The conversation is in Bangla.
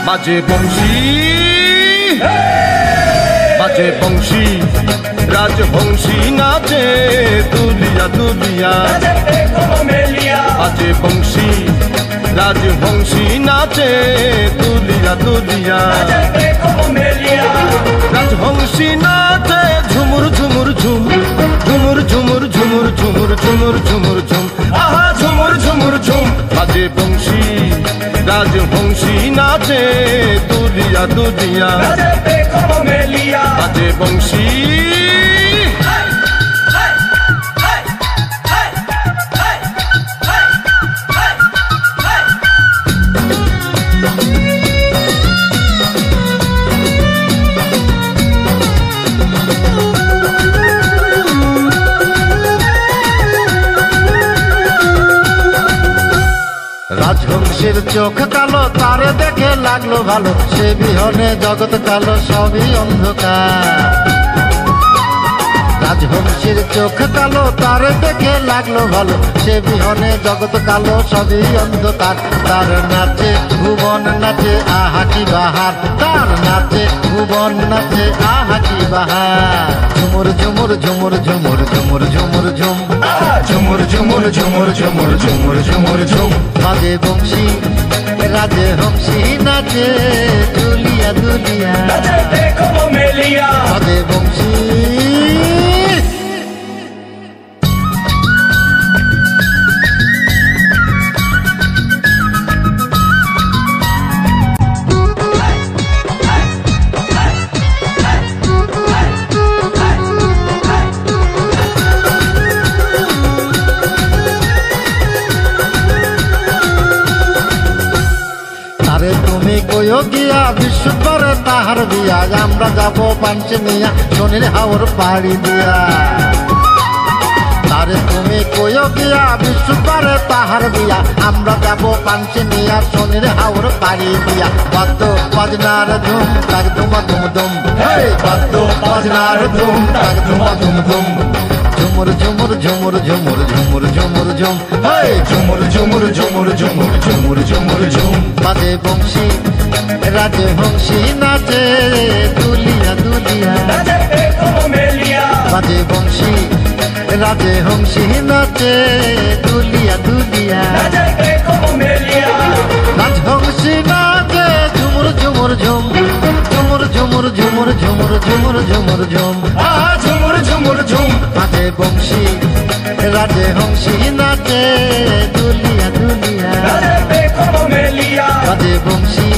বাজে বংশী বাজে বংশী রাজবংশী নাচে দুলিয়া দুলিয়া বাজে বংশী রাজবংশী নাচে দুলিয়া দুলিয়া রাজবংশী নাচে ঝুমুর ঝুমুর ঝুম ঝুমুর ঝুমুর ঝুমুর ঝুমুর ঝুমুর ঝুমুর ঝুম আহা ঝুমুর ঝুমুর ঝুম বাজে বংশী রাজবংশী নাচে দুলিয়া দুলিয়া বাজে বংশী রাজবংশীর চোখ কালো তারে দেখে লাগলো ভালো সে বিহনে জগৎ কালো সবই অন্ধকার রাজবংশীর চোখ কালো তারে দেখে লাগলো ভালো সে বিহনে জগৎ কালো সবই অন্ধকার তার নাচে ভুবন নাচে আহা কি বাহার তার নাচে ভুবন নাচে আহা কি বাহার ঝুমুর ঝুমুর ঝুমুর ঝুমুর ঝুমুর ঝুমুর ঝুম ঝুমুর ঝুমুর ঝুমুর ঝুমুর ঝুমুর ঝুমুর ঝুম বাজে বংশী রাজবংশী নাচে দুলিয়া দুলিয়া বাজে বংশী তুমি কইও গিয়া বিশ্বরে তাহার বিয়া আমরা যাব পাঞ্চে নিয়া শনির হাওর পাড়ি দিয়া তারে তুমি কইও গিয়া বিশ্বরে তাহার বিয়া আমরা যাব পাঞ্চে নিয়া শনির হাওর পাড়ি দিয়া বাদ্য বাজনার ধুম তাক ধুমা ধুম ধুম বাদ্য বাজনার ধুম তাক ধুমা ধুম ধুম ঝুমুর ঝুমুর ঝুমুর ঝুমুর ঝুমুর ঝুমুর ঝুম ঝুমুর ঝুমুর ঝুমুর ঝুমুর ঝুমুর ঝুমুর ঝুম বাজে বংশী রাজবংশী নাচে দুলিয়া দুলিয়া বাজে বংশী রাজবংশী নাচে দুলিয়া দুলিয়া রাজবংশী নাচে ঝুমুর ঝুমুর ঝুম ঝুমুর ঝুমুর ঝুমুর ঝুমুর ঝুমুর ঝুমুর ঝুম ঝুমুর ঝুমুর ঝুম বাজে বংশী রাজবংশী নাচে দুলিয়া দুলিয়া বাজে বংশী